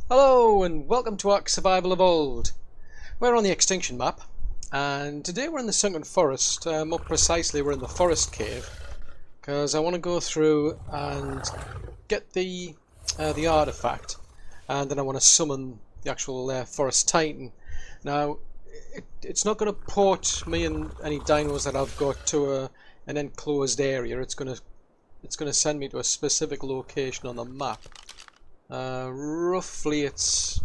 Hello and welcome to ARK Survival Evolved. We're on the Extinction map and today we're in the Sunken Forest. More precisely we're in the Forest Cave because I want to go through and get the artifact, and then I want to summon the actual Forest Titan. Now it's not going to port me and any dinos that I've got to an enclosed area. It's going to send me to a specific location on the map. Roughly it's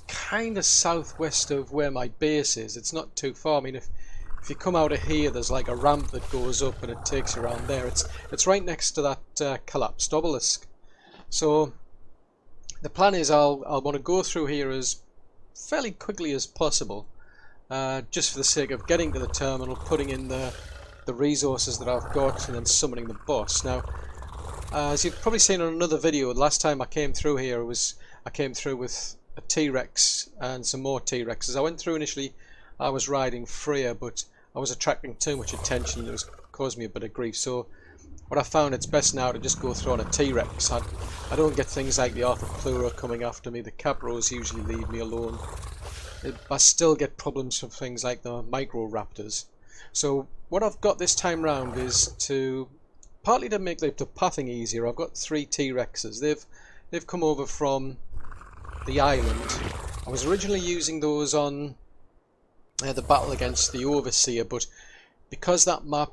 kind of southwest of where my base is. It's not too far. I mean, if you come out of here, there's like a ramp that goes up and it takes you around there. It's right next to that collapsed obelisk. So the plan is I'll want to go through here as fairly quickly as possible, just for the sake of getting to the terminal, putting in the resources that I've got, and then summoning the boss. Now, as you've probably seen in another video, the last time I came through here I came through with a T-Rex and some more T-Rexes. I went through initially, I was riding Freya, but I was attracting too much attention. It was causing me a bit of grief. So what I found, it's best now to just go through on a T-Rex. I don't get things like the Arthropleura coming after me. The Capros usually leave me alone. I still get problems from things like the Microraptors. So what I've got this time round is to partly to make the pathing easier. I've got 3 T-Rexes. They've come over from the island. I was originally using those on the battle against the Overseer, but because that map,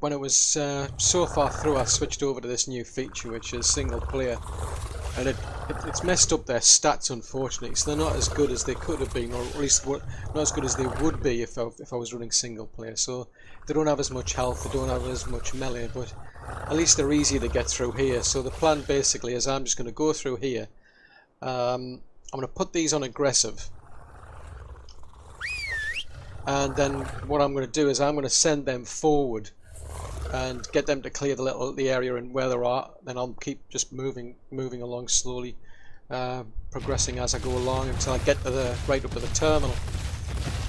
when it was so far through, I switched over to this new feature, which is single player, and it's messed up their stats, unfortunately. So they're not as good as they could have been, or at least not as good as they would be if I was running single player. So they don't have as much health, they don't have as much melee, but at least they're easier to get through here. So the plan basically is I'm just going to go through here. I'm going to put these on aggressive, and then what I'm going to do is I'm going to send them forward and get them to clear the area and where they're at. Then I'll keep just moving along slowly, progressing as I go along until I get to right up to the terminal.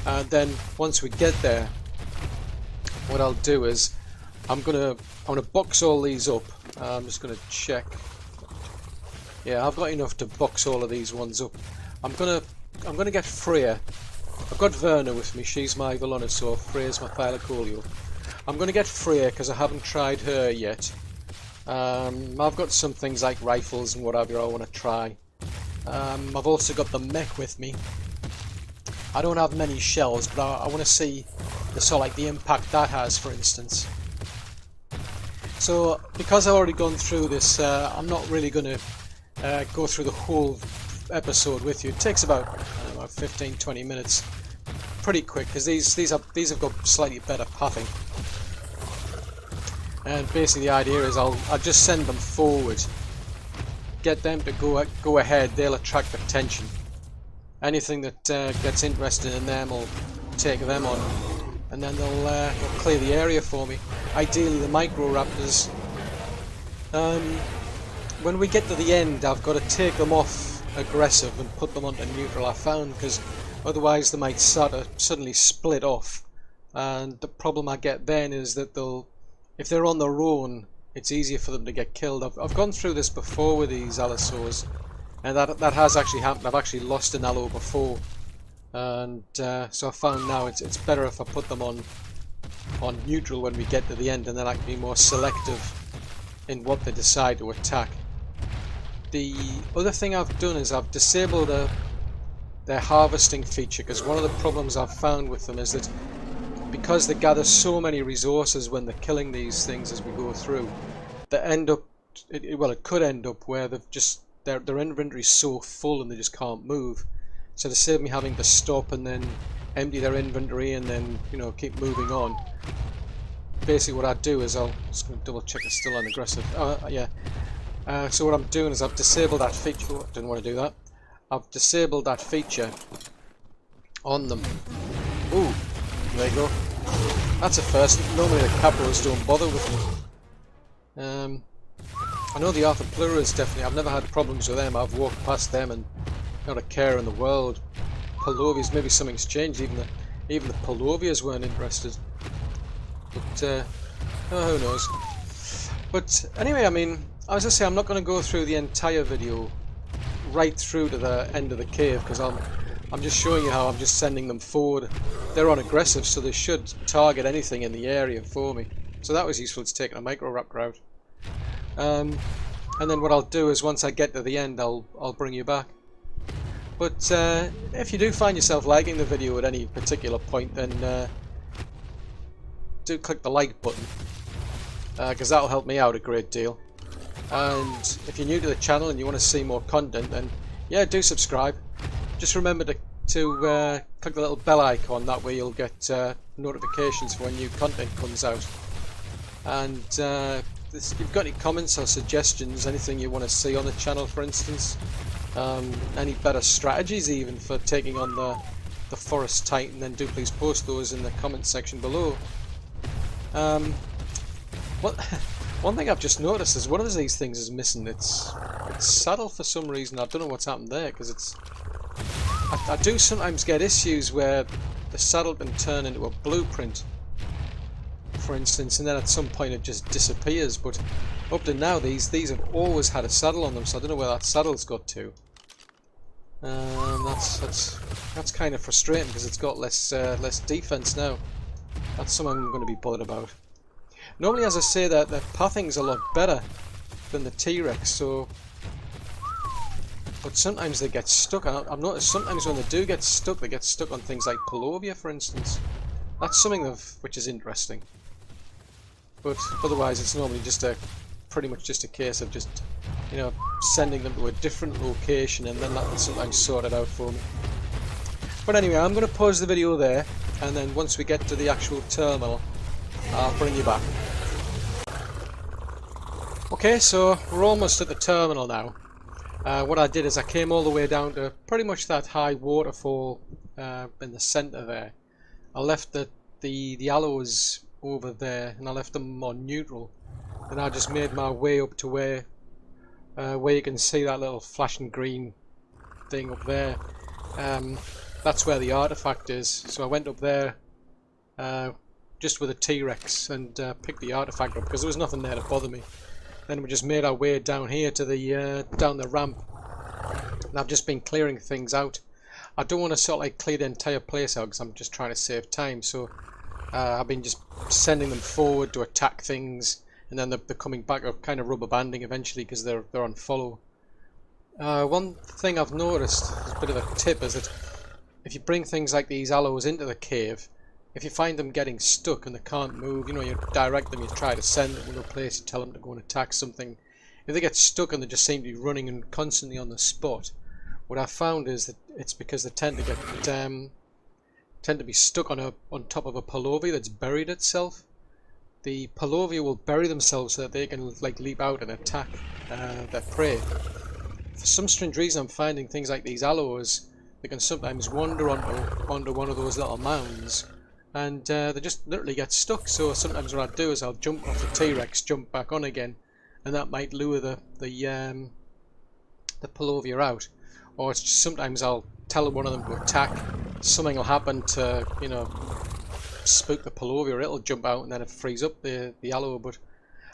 And then once we get there, what I'll do is I'm gonna box all these up. I'm just gonna check. Yeah, I've got enough to box all of these ones up. I'm gonna get Freya. I've got Verna with me. She's my Velonosaur. Freya's my Thylacoleo. I'm going to get Freya because I haven't tried her yet. I've got some things like rifles and whatever I want to try. I've also got the mech with me. I don't have many shells, but I want to see the impact that has, for instance. So because I've already gone through this, I'm not really going to go through the whole episode with you. It takes about 15-20 minutes. Pretty quick, because these have got slightly better pathing. And basically the idea is I'll just send them forward, get them to go ahead. They'll attract attention. Anything that gets interested in them will take them on, and then they'll clear the area for me. Ideally the Microraptors. When we get to the end, I've got to take them off aggressive and put them onto neutral, I found, because otherwise they might suddenly split off, and the problem I get then is that if they're on their own, it's easier for them to get killed. I've gone through this before with these Allosaurs, and that has actually happened. I've actually lost an Allo before, and so I found now it's better if I put them on neutral when we get to the end, and then I can be more selective in what they decide to attack. The other thing I've done is I've disabled their harvesting feature, because one of the problems I've found with them is that because they gather so many resources when they're killing these things as we go through, they end up, it could end up where they've just their inventory's so full and they just can't move. So to save me having to stop and then empty their inventory and then keep moving on, basically what I do is I'm just going to double check it's still on aggressive. Yeah. So what I'm doing is I've disabled that feature. Oh, didn't want to do that. I've disabled that feature on them. Ooh, there you go. That's a first. Normally the Capros don't bother with me. I know the Arthropleura definitely. I've never had problems with them. I've walked past them and not a care in the world. Palovias, maybe something's changed. Even the Palovias weren't interested. But who knows? But anyway, I mean, as I say, I'm not going to go through the entire video right through to the end of the cave, because I'm just showing you how I'm just sending them forward. They're on aggressive, so they should target anything in the area for me. So that was useful. It's taking a Microraptor out. And then what I'll do is once I get to the end, I'll bring you back. But if you do find yourself liking the video at any particular point, then do click the like button, because that'll help me out a great deal. And if you're new to the channel and you want to see more content, then yeah, do subscribe. Just remember to click the little bell icon, that way you'll get notifications for when new content comes out. And if you've got any comments or suggestions, anything you want to see on the channel, for instance, any better strategies even for taking on the Forest Titan, then do please post those in the comment section below. One thing I've just noticed is one of these things is missing its saddle for some reason. I don't know what's happened there, because I do sometimes get issues where the saddle can turn into a blueprint, for instance, and then at some point it just disappears. But up to now these have always had a saddle on them, so I don't know where that saddle's got to. That's kind of frustrating, because it's got less defense now. That's something I'm going to be bothered about. Normally, as I say, that the pathing's a lot better than the T-Rex, so, but sometimes they get stuck. I've noticed sometimes when they do get stuck, they get stuck on things like Palovia, for instance. That's something which is interesting. But otherwise, it's normally just pretty much just a case of just, you know, sending them to a different location, and then that can sometimes sort it out for me. But anyway, I'm going to pause the video there, and then once we get to the actual terminal, I'll bring you back. Okay, so we're almost at the terminal now. What I did is I came all the way down to pretty much that high waterfall in the centre there. I left the aloes over there, and I left them on neutral. And I just made my way up to where you can see that little flashing green thing up there. That's where the artifact is. So I went up there just with a T-Rex and picked the artifact up, because there was nothing there to bother me. Then we just made our way down here to the down the ramp, and I've just been clearing things out. I don't want to sort of like clear the entire place out, because I'm just trying to save time. So I've been just sending them forward to attack things, and then they're coming back, or kind of rubber banding eventually, because they're on follow. One thing I've noticed, as a bit of a tip, is that if you bring things like these aloes into the cave, if you find them getting stuck and they can't move, you know, you direct them, you try to send them to a place, you tell them to go and attack something. If they get stuck and they just seem to be running and constantly on the spot, what I've found is that it's because they tend to be stuck on top of a Palovia that's buried itself. The Palovia will bury themselves so that they can like leap out and attack their prey. For some strange reason, I'm finding things like these aloes, they can sometimes wander onto one of those little mounds, and they just literally get stuck. So sometimes what I do is I'll jump off the T-Rex, jump back on again, and that might lure the Palovia out. Or it's just, sometimes I'll tell one of them to attack, something will happen to, you know, spook the Palovia, it'll jump out and then it frees up the aloe. But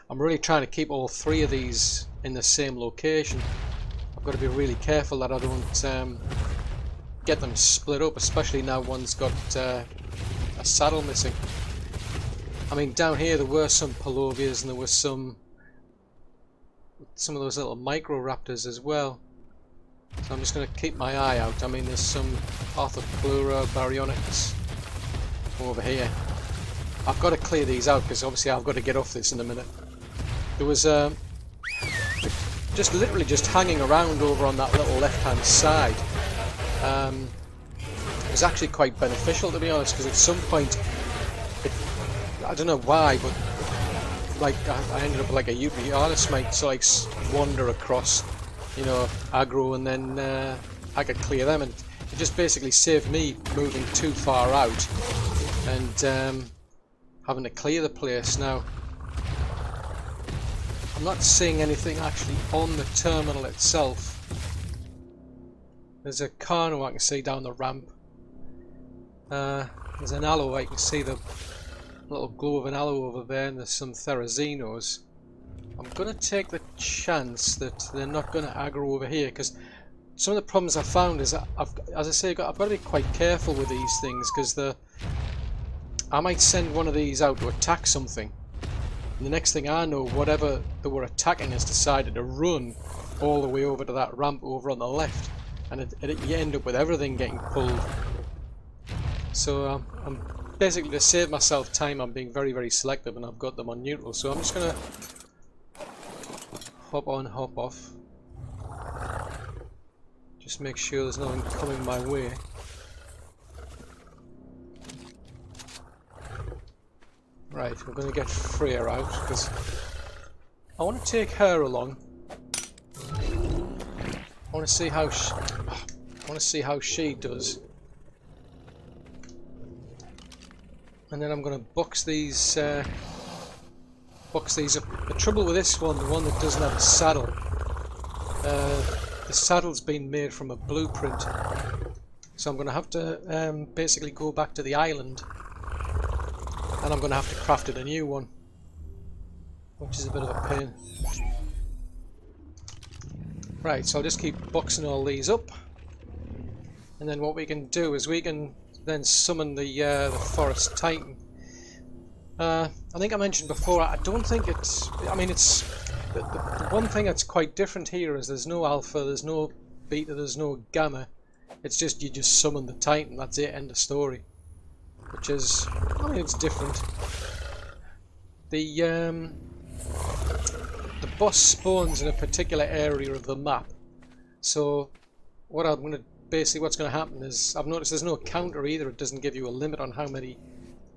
I'm really trying to keep all three of these in the same location. I've got to be really careful that I don't get them split up, especially now one's got a saddle missing. I mean, down here there were some Palovias and there were some of those little Microraptors as well. So I'm just going to keep my eye out. I mean, there's some Arthropleura baryonyx over here. I've got to clear these out, because obviously I've got to get off this in a minute. There was just literally just hanging around over on that little left hand side. It was actually quite beneficial, to be honest, because at some point, I don't know why, but like I ended up like a UPRS might so like wander across, you know, aggro, and then I could clear them, and it just basically saved me moving too far out and having to clear the place. Now, I'm not seeing anything actually on the terminal itself. There's a Carno I can see down the ramp. There's an aloe, I can see the little glow of an aloe over there, and there's some Therazinos. I'm going to take the chance that they're not going to aggro over here, because some of the problems I've found is that as I say, I've got to be quite careful with these things, because I might send one of these out to attack something, and the next thing I know, whatever they were attacking has decided to run all the way over to that ramp over on the left, and you end up with everything getting pulled. So I'm basically, to save myself time, I'm being very, very selective, and I've got them on neutral. So I'm just gonna hop on, hop off. Just make sure there's nothing coming my way. Right, we're going to get Freya out, because I want to take her along. I want to see how she does. And then I'm going to box these up. The trouble with this one, the one that doesn't have a saddle, the saddle's been made from a blueprint, so I'm going to have to basically go back to the island, and I'm going to have to craft it a new one, which is a bit of a pain. Right, so I'll just keep boxing all these up, and then what we can do is we can then summon the Forest Titan. I think I mentioned before, I don't think it's... I mean, it's... The one thing that's quite different here is there's no alpha, there's no beta, there's no gamma. It's just, you just summon the Titan, that's it, end of story. Which is... I mean, it's different. The boss spawns in a particular area of the map. So, what I'm going to... Basically what's going to happen is, I've noticed there's no counter either. It doesn't give you a limit on how many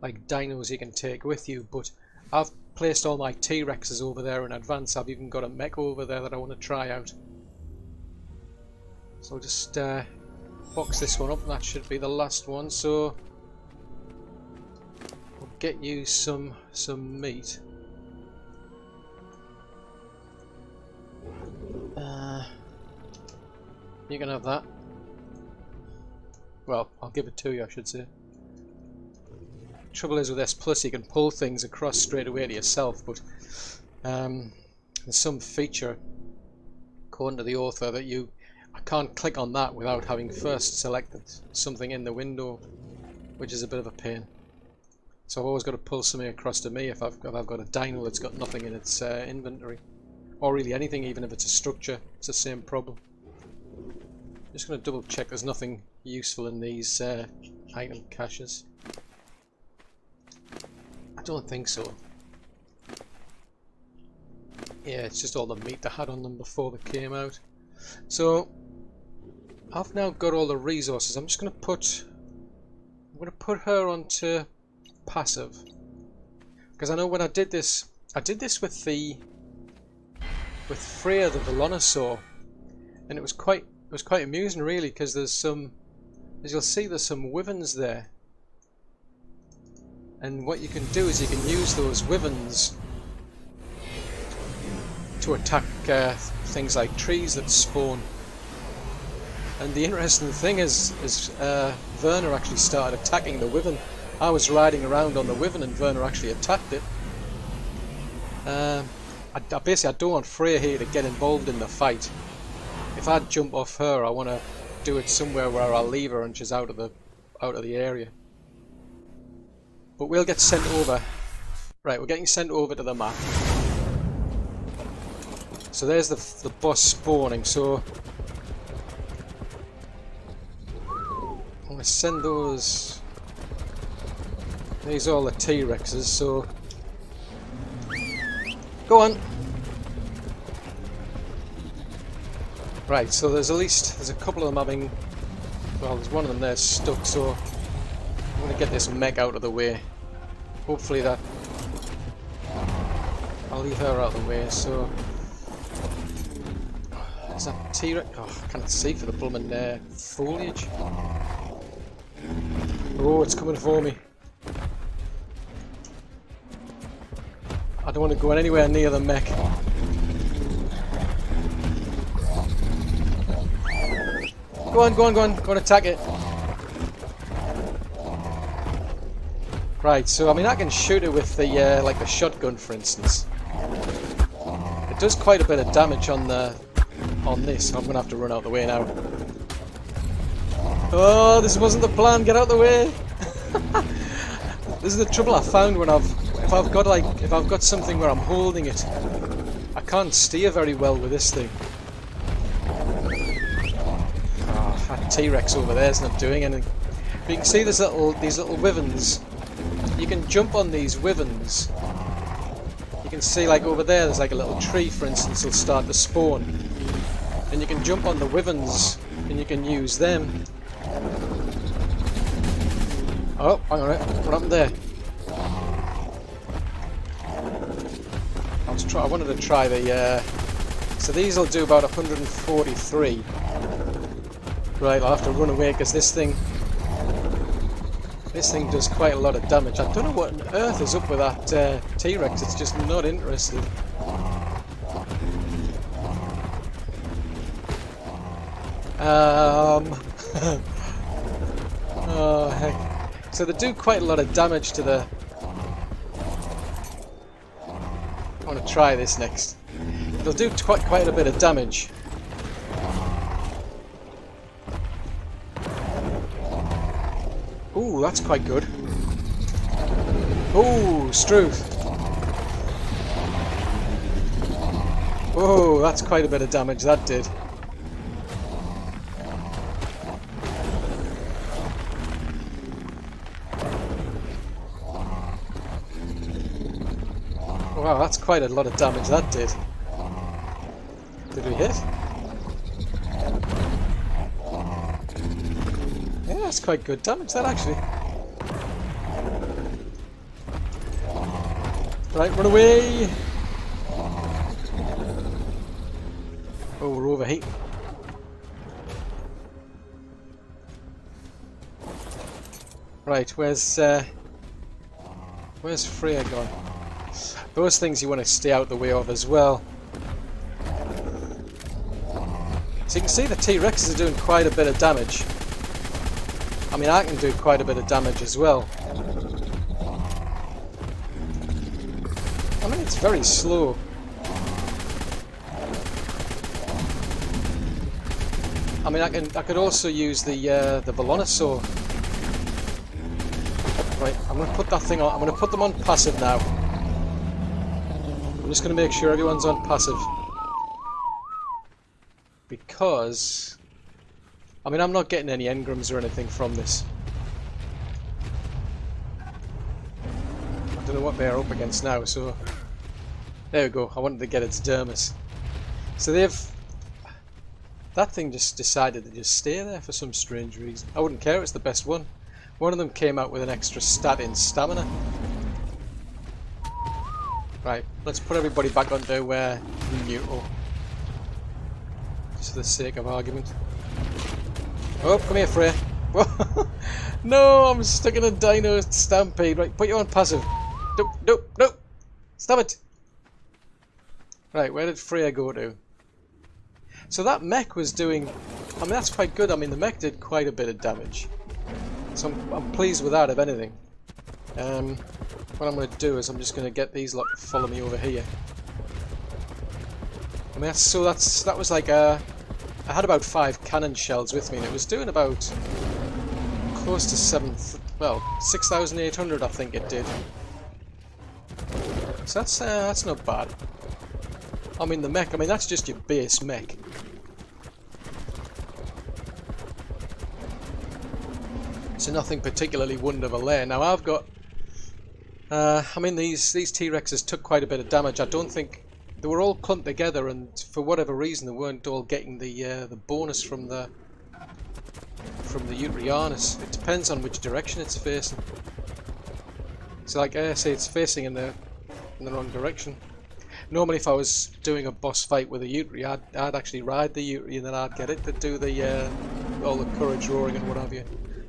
like dinos you can take with you, but I've placed all my T-Rexes over there in advance. I've even got a mech over there that I want to try out. So I'll just box this one up, and that should be the last one. So we'll get you some meat. You can have that. Well, I'll give it to you, I should say. Trouble is with S Plus, you can pull things across straight away to yourself, but there's some feature, according to the author, that I can't click on that without having first selected something in the window, which is a bit of a pain. So I've always got to pull something across to me if I've got a dino that's got nothing in its inventory, or really anything, even if it's a structure. It's the same problem. Just going to double check there's nothing useful in these item caches. I don't think so. Yeah, it's just all the meat they had on them before they came out. So I've now got all the resources. I'm going to put her onto passive, because I know when I did this with Freya the Velonosaur, and it was quite amusing, really, because there's some, as you'll see, there's some wyverns there, and what you can do is you can use those wyverns to attack things like trees that spawn. And the interesting thing is Werner actually started attacking the wyvern. I was riding around on the wyvern and Werner actually attacked it. I don't want Freya here to get involved in the fight. If I jump off her, I want to do it somewhere where I'll leave her and she's out of the area. But we'll get sent over. Right, we're getting sent over to the map. So there's the boss spawning. So I'm going to send those. These are all the T-Rexes. So go on. Right, so there's a couple of them having, well, there's one of them there stuck, so I'm going to get this mech out of the way. Hopefully that, I'll leave her out of the way. So is that T-Rex? Oh, I can't see for the blooming foliage. Oh, it's coming for me. I don't want to go anywhere near the mech. Go on, attack it. Right, so I mean I can shoot it with the like the shotgun, for instance. It does quite a bit of damage on this. I'm gonna have to run out the way now. Oh, this wasn't the plan. Get out of the way. This is the trouble I found when if I've got something where I'm holding it, I can't steer very well with this thing. Oh, that T-Rex over there is not doing anything. But you can see these little wyverns. You can jump on these wyverns. You can see, like, over there's like a little tree, for instance, will start to spawn. And you can jump on the wyverns and you can use them. Oh, hang on a minute. What happened there? I wanted to try the... So these will do about 143. Right, I'll have to run away because this thing does quite a lot of damage. I don't know what on earth is up with that T-Rex. It's just not interested. Oh, heck. So they do quite a lot of damage to the... I want to try this next. They'll do quite a bit of damage. Ooh, that's quite good. Ooh, Struth. Oh, that's quite a bit of damage that did. Wow, that's quite a lot of damage that did. Did we hit? Yeah, that's quite good damage that actually. Right, run away! Oh, we're overheating. Right, where's Freya gone? Those things you want to stay out the way of as well. So you can see the T-Rexes are doing quite a bit of damage. I mean, I can do quite a bit of damage as well. I mean, it's very slow. I mean, I could also use the Velonosaur. Right, I'm going to put that thing on. I'm going to put them on passive now. I'm just going to make sure everyone's on passive. Because... I mean, I'm not getting any engrams or anything from this. I don't know what they're up against now, so... There we go, I wanted to get its dermis. So they've... That thing just decided to just stay there for some strange reason. I wouldn't care, it's the best one. One of them came out with an extra stat in stamina. Right, let's put everybody back onto neutral. Just for the sake of argument. Oh, come here, Freya. No, I'm stuck in a dino stampede. Right, put you on passive. Nope, nope, nope. Stop it. Right, where did Freya go to? So that mech was doing... I mean, that's quite good. I mean, the mech did quite a bit of damage. So I'm pleased with that, if anything. What I'm going to do is I'm just going to get these lot to follow me over here. I mean, that was like a... I had about 5 cannon shells with me, and it was doing about close to 6,800, I think it did. So that's not bad. I mean, the mech, I mean, that's just your base mech. So nothing particularly wonderful there. Now I've got, I mean, these T-Rexes took quite a bit of damage. I don't think they were all clumped together, and for whatever reason, they weren't all getting the bonus from the Utrianus. It depends on which direction it's facing. So, like I say, it's facing in the wrong direction. Normally, if I was doing a boss fight with a Utri, I'd actually ride the Utri, and then I'd get it to do the all the courage roaring and what have you.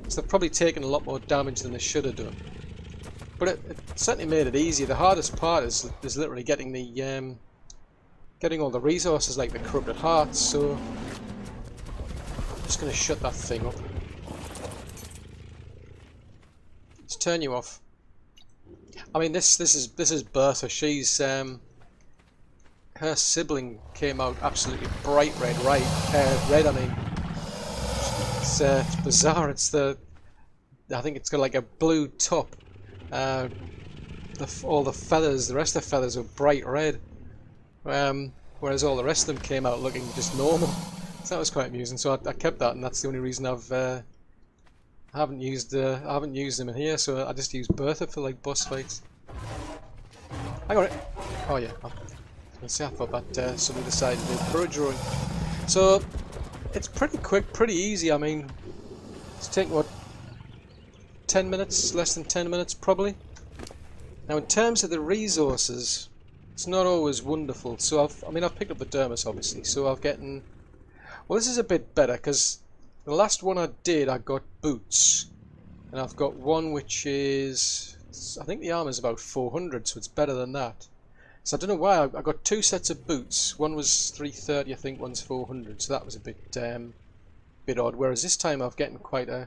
So they've probably taken a lot more damage than they should have done. But it certainly made it easier. The hardest part is literally getting the getting all the resources like the corrupted hearts. So I'm just going to shut that thing up. Let's turn you off. I mean, this is Bertha. She's her sibling came out absolutely bright red. Red, I mean. It's bizarre. I think it's got like a blue top. All the feathers, the rest of the feathers are bright red, whereas all the rest of them came out looking just normal. So that was quite amusing. So I kept that, and that's the only reason I haven't used them in here. So I just use Bertha for like boss fights. I got it. Oh yeah. I thought that somebody decided to do burrow drawing. So it's pretty quick, pretty easy. I mean, it's taking what, 10 minutes, less than 10 minutes probably. Now in terms of the resources, it's not always wonderful. So I've picked up the dermis obviously, so I've getting, well, this is a bit better because the last one I did I got boots, and I've got one which is, I think the armor's about 400, so it's better than that. So I don't know why I got two sets of boots. One was 330, I think, one's 400, so that was a bit odd. Whereas this time I've getting quite a,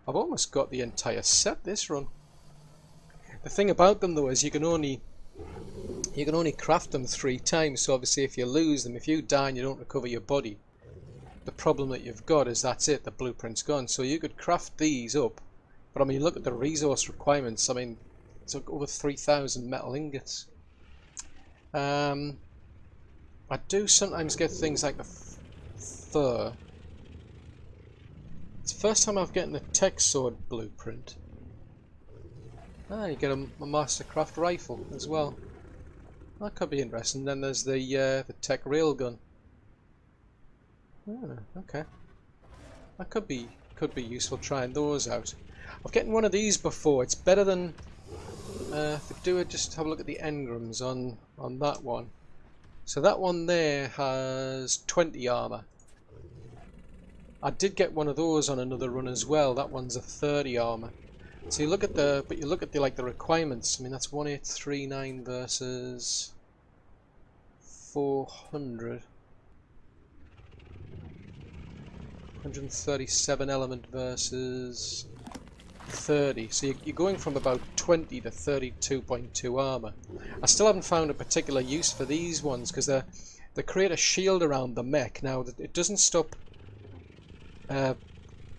I've almost got the entire set this run. The thing about them though is you can only craft them 3 times. So obviously if you lose them, if you die and you don't recover your body, the problem that you've got is that's it, the blueprint's gone. So you could craft these up, but I mean look at the resource requirements. I mean it's like over 3,000 metal ingots. I do sometimes get things like the fur. It's the first time I've gotten the tech sword blueprint. Ah, you get a Mastercraft rifle as well. That could be interesting. Then there's the tech railgun. Ah, okay. That could be useful trying those out. I've gotten one of these before. It's better than. If we do it, just have a look at the engrams on that one. So that one there has 20 armor. I did get one of those on another run as well. That one's a 30 armor. So you look at the like the requirements. I mean that's 1839 versus 400. 137 element versus 30. So you're going from about 20 to 32.2 armor. I still haven't found a particular use for these ones because they create a shield around the mech. Now it doesn't stop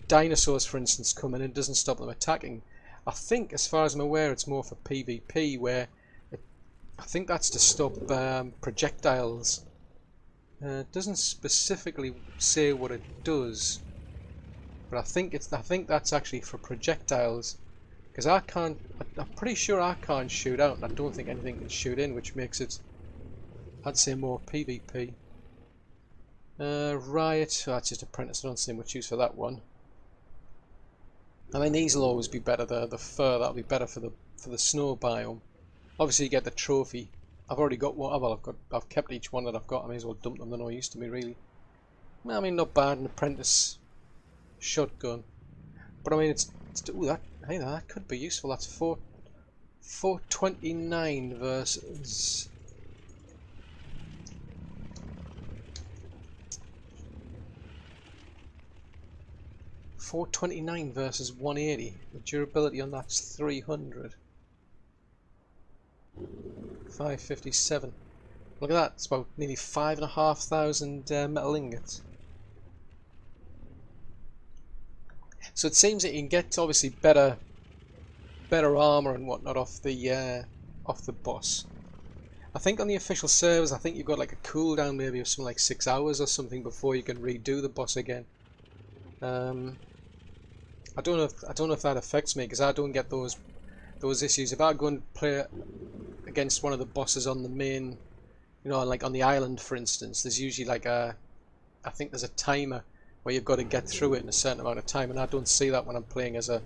dinosaurs, for instance, coming in. It doesn't stop them attacking. I think, as far as I'm aware, it's more for PvP, where I think that's to stop projectiles. It doesn't specifically say what it does, but I think that's actually for projectiles, because I'm pretty sure I can't shoot out, and I don't think anything can shoot in, which makes it, I'd say, more PvP. Riot, oh, that's just apprentice. I don't see much use for that one. I mean, these will always be better. The fur, that'll be better for the snow biome. Obviously, you get the trophy. I've already got one. Well, I've kept each one that I've got. I may as well dump them. They're no use to me, really. I mean, not bad. An apprentice shotgun, but I mean, ooh, that could be useful. That's 429 versus. 429 versus 180. The durability on that's 300. 557. Look at that. It's about nearly 5,500 metal ingots. So it seems that you can get obviously better armor and whatnot off the boss. I think on the official servers, I think you've got like a cooldown maybe of something like 6 hours or something before you can redo the boss again. I don't know if that affects me, because I don't get those issues. If I go and play against one of the bosses on the main, you know, like on the island, for instance, there's usually like I think there's a timer where you've got to get through it in a certain amount of time, and I don't see that when I'm playing as a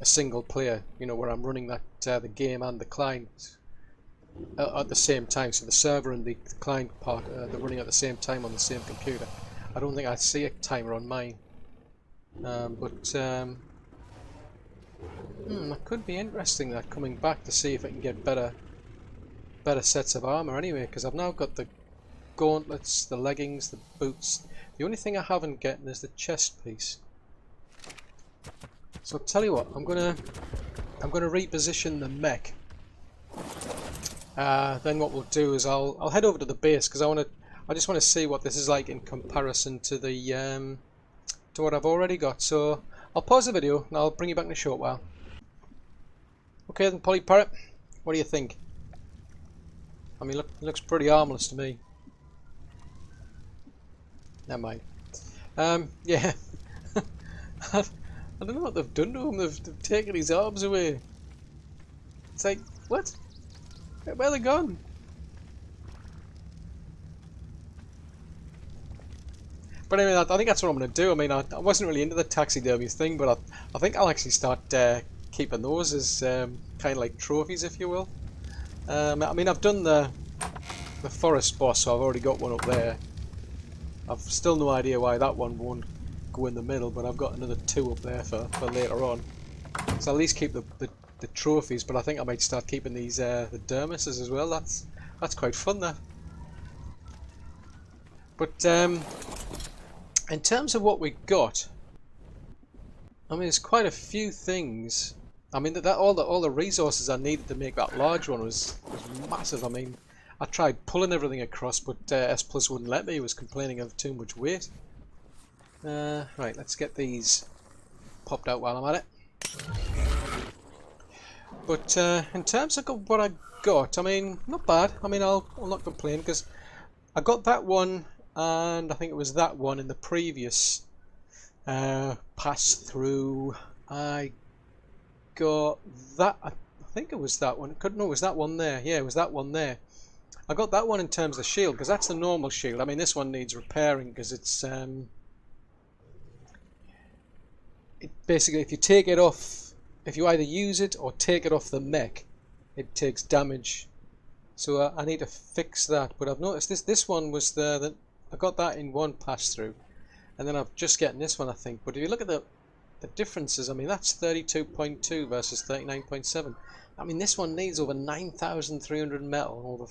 single player, you know, where I'm running that the game and the client at the same time. So the server and the client part, they're running at the same time on the same computer. I don't think I see a timer on mine. That could be interesting, that coming back to see if I can get better sets of armor anyway, because I've now got the gauntlets, the leggings, the boots. The only thing I haven't gotten is the chest piece. So I'll tell you what, I'm gonna reposition the mech. Then what we'll do is I'll head over to the base, because I just want to see what this is like in comparison to the to what I've already got. So I'll pause the video and I'll bring you back in a short while. Okay then, Polly Parrot, what do you think? I mean, look, it looks pretty harmless to me. Never mind. Yeah. I don't know what they've done to him. They've taken his arms away. It's like, what? Where are they gone? But anyway, I think that's what I'm going to do. I mean, I wasn't really into the taxidermy thing, but I think I'll actually start keeping those as kind of like trophies, if you will. I mean, I've done the forest boss, so I've already got one up there. I've still no idea why that one won't go in the middle, but I've got another 2 up there for later on. So at least keep the trophies, but I think I might start keeping these the dermises as well. That's quite fun, that. But in terms of what we got, I mean, there's quite a few things. I mean, all the resources I needed to make that large one was massive. I mean, I tried pulling everything across, but S Plus wouldn't let me. He was complaining of too much weight. Right, let's get these popped out while I'm at it. But in terms of what I got, I mean, not bad. I mean, I'll not complain, because I got that one, and I think it was that one in the previous pass through. I got that. I think it was that one. No, it was that one there. Yeah, it was that one there. I got that one in terms of shield, because that's the normal shield. I mean, this one needs repairing because it's basically, if you take it off, if you either use it or take it off the mech, it takes damage. So I need to fix that. But I've noticed this one was that I got that in one pass through, and then I'm just getting this one, I think. But if you look at the differences, I mean, that's 32.2 versus 39.7. I mean, this one needs over 9,300 metal, over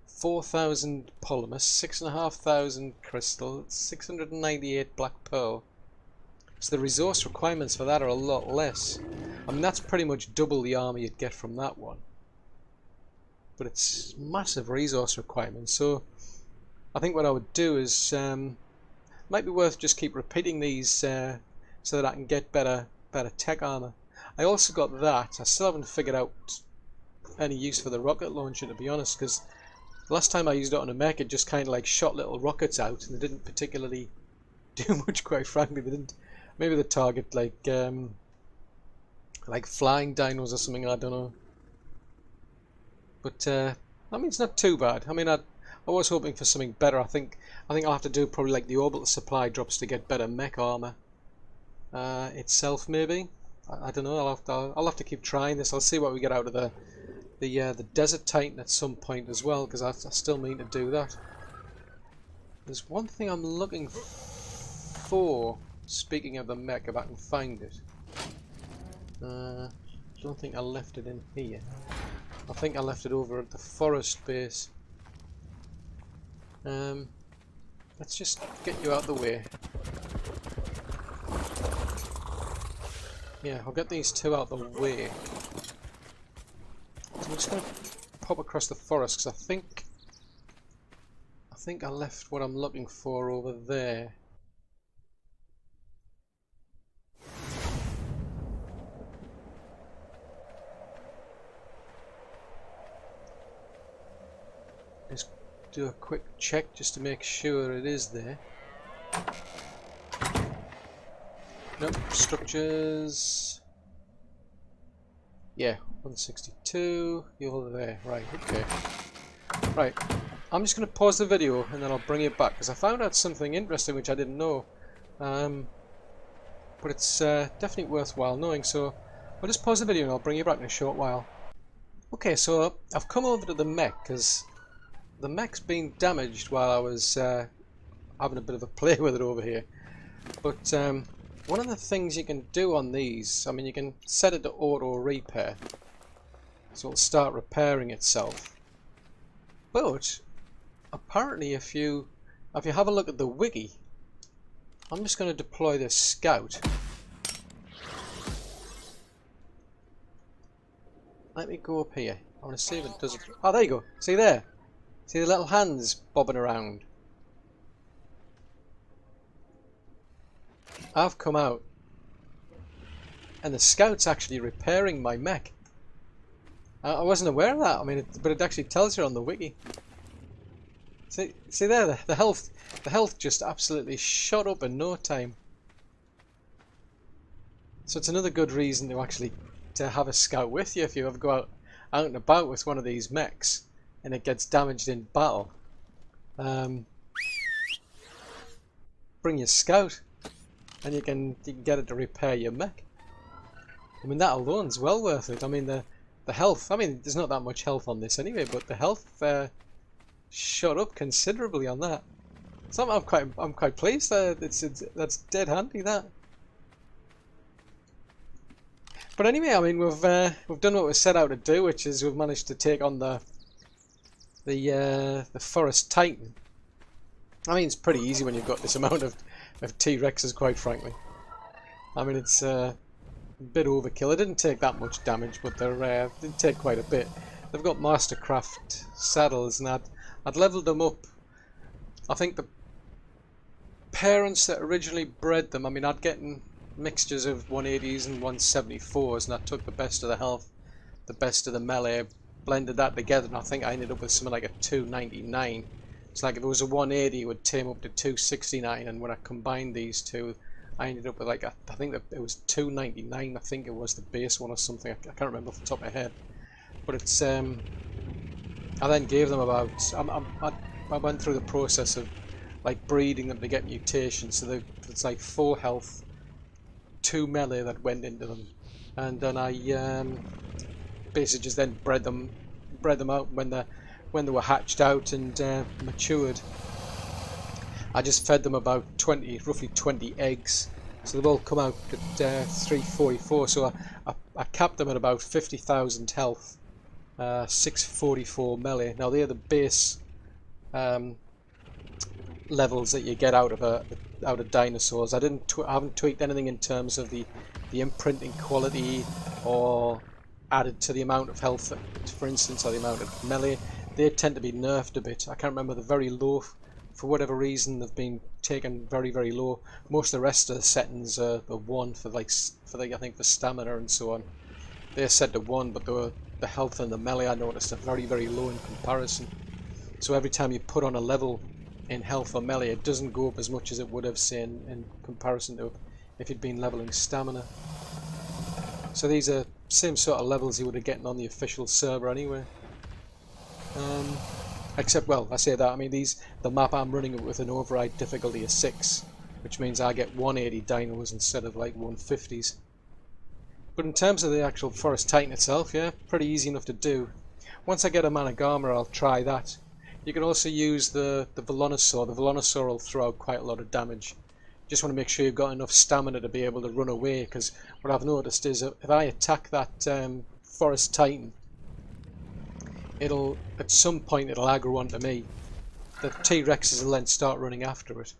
4,000 polymer, 6,500 crystal, 698 black pearl. So the resource requirements for that are a lot less. I mean, that's pretty much double the armor you'd get from that one. But it's massive resource requirements. So I think what I would do is, might be worth just keep repeating these so that I can get better tech armor. I also got that. I still haven't figured out any use for the rocket launcher, to be honest, because the last time I used it on a mech, it just kind of like shot little rockets out, and they didn't particularly do much, quite frankly. They didn't. Maybe the target like flying dinos or something, I don't know. But I mean, it's not too bad. I mean, I was hoping for something better. I think I'll have to do probably like the orbital supply drops to get better mech armor itself, maybe. I don't know. I'll have to keep trying this. I'll see what we get out of the Desert Titan at some point as well, because I still mean to do that. There's one thing I'm looking for. Speaking of the mech, if I can find it. Don't think I left it in here. I think I left it over at the forest base. Let's just get you out of the way. Yeah, I'll get these 2 out of the way. So I'm just going to pop across the forest, because I think I left what I'm looking for over there. Just do a quick check just to make sure it is there. Nope, structures. Yeah, 162. You're there, right? Okay. Right. I'm just going to pause the video and then I'll bring it back, because I found out something interesting which I didn't know. But it's definitely worthwhile knowing. So I'll just pause the video and I'll bring you back in a short while. Okay, so I've come over to the mech because the mech's been damaged while I was having a bit of a play with it over here. But one of the things you can do on these, I mean, you can set it to auto repair, so it'll start repairing itself. But apparently, if you have a look at the wiki, I'm just going to deploy this scout. Let me go up here. I want to see if it does it. Oh, there you go. See there? See the little hands bobbing around? I've come out and the scout's actually repairing my mech. I wasn't aware of that. I mean, but it actually tells you on the wiki. See there, the health just absolutely shot up in no time. So it's another good reason to actually have a scout with you if you ever go out and about with one of these mechs and it gets damaged in battle. Bring your scout and you can get it to repair your mech. I mean, that alone's well worth it. I mean, the health, I mean, there's not that much health on this anyway, but the health shot up considerably on that. So I'm quite pleased that that's dead handy, that. But anyway, I mean, we've done what we set out to do, which is we've managed to take on the Forest Titan. I mean, it's pretty easy when you've got this amount of T-Rexes, quite frankly. I mean, it's a bit overkill. It didn't take that much damage, but they did take quite a bit. They've got Mastercraft saddles, and I'd leveled them up. I think the parents that originally bred them, I mean, I'd gotten mixtures of 180s and 174s, and I took the best of the health, the best of the melee, blended that together, and I think I ended up with something like a 299. It's like if it was a 180, it would tame up to 269, and when I combined these two, I ended up with like I think that it was 299. I think it was the base one or something. I can't remember off the top of my head. But it's I then gave them about I went through the process of like breeding them to get mutations. So it's like 4 health, 2 melee that went into them, and then I basically just then bred them out when they were hatched out and matured. I just fed them about roughly 20 eggs, so they've all come out at 344. So I capped them at about 50,000 health, 644 melee. Now they're the base levels that you get out of dinosaurs. I haven't tweaked anything in terms of the imprinting quality or added to the amount of health, for instance, or the amount of melee. They tend to be nerfed a bit. I can't remember, the very low. For whatever reason, they've been taken very, very low. Most of the rest of the settings are 1 for I think for stamina and so on. They're set to 1, but the health and the melee I noticed are very, very low in comparison. So every time you put on a level in health or melee, it doesn't go up as much as it would have, say, in comparison to if you'd been leveling stamina. So these are same sort of levels you would have gotten on the official server anyway. Except, well, I say that, I mean, the map I'm running it with an override difficulty of 6, which means I get 180 dinos instead of like 150s. But in terms of the actual Forest Titan itself, yeah, pretty easy enough to do. Once I get a man of armor, I'll try that. You can also use the Velonosaur. The Velonosaur will throw out quite a lot of damage. Just want to make sure you've got enough stamina to be able to run away, because what I've noticed is if I attack that Forest Titan, at some point it'll aggro onto me. The T-Rexes will then start running after it.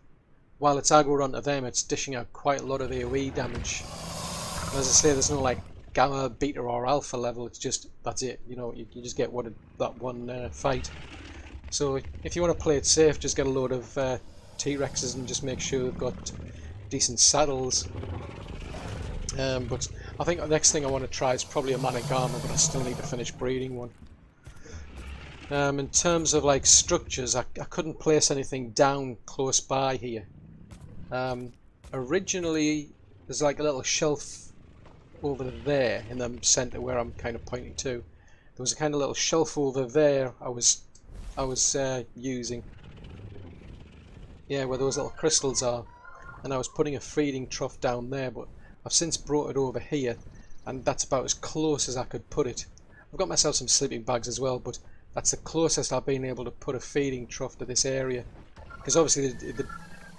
While it's aggroed onto them, it's dishing out quite a lot of AoE damage. And as I say, there's no like gamma, beta or alpha level, it's just, that's it, you know, you just get that one fight. So if you want to play it safe, just get a load of T-Rexes and just make sure they've got decent saddles. But I think the next thing I want to try is probably a Managama, but I still need to finish breeding one. In terms of like structures, I couldn't place anything down close by here. Originally, there's like a little shelf over there in the centre where I'm kind of pointing to. There was a kind of little shelf over there I was using. Yeah, where those little crystals are. And I was putting a feeding trough down there, but I've since brought it over here, and that's about as close as I could put it. I've got myself some sleeping bags as well, but that's the closest I've been able to put a feeding trough to this area. Because obviously it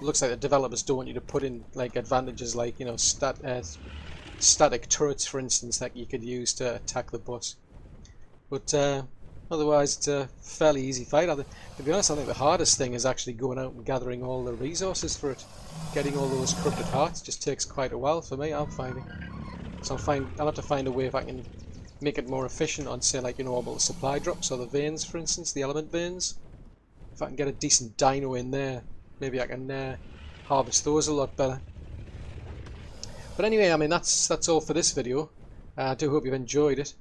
looks like the developers don't want you to put in like advantages like, you know, static turrets, for instance, that you could use to attack the boss. But otherwise it's a fairly easy fight. To be honest, I think the hardest thing is actually going out and gathering all the resources for it. Getting all those corrupted hearts just takes quite a while for me, I'm finding. So I'll have to find a way if I can make it more efficient on, say, like, you know, all the supply drops or the veins, for instance, the element veins. If I can get a decent dino in there, maybe I can harvest those a lot better. But anyway, I mean, that's all for this video. I do hope you've enjoyed it.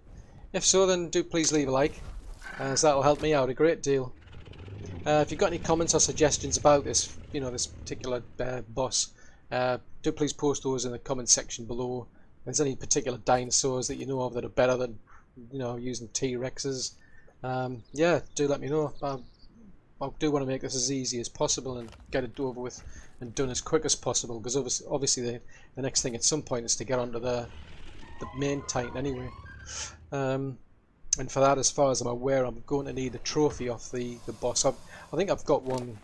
If so, then do please leave a like, as that will help me out a great deal. If you've got any comments or suggestions about this, this particular boss, do please post those in the comment section below. If there's any particular dinosaurs that you know of that are better than, using T-Rexes, yeah, do let me know. I do want to make this as easy as possible and get it over with and done as quick as possible, because obviously the next thing at some point is to get onto the main Titan anyway. And for that, as far as I'm aware, I'm going to need a trophy off the boss. I think I've got one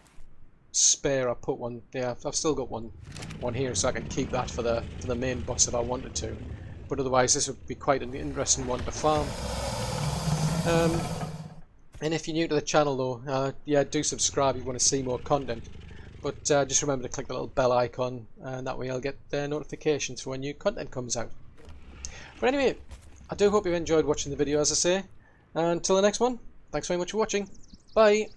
spare. I put one. Yeah, I've still got one here, so I can keep that for the main boss if I wanted to. But otherwise, this would be quite an interesting one to farm. And if you're new to the channel, though, yeah, do subscribe if you want to see more content. But just remember to click the little bell icon, and that way I'll get notifications for when new content comes out. But anyway, I do hope you've enjoyed watching the video, as I say. And until the next one, thanks very much for watching. Bye!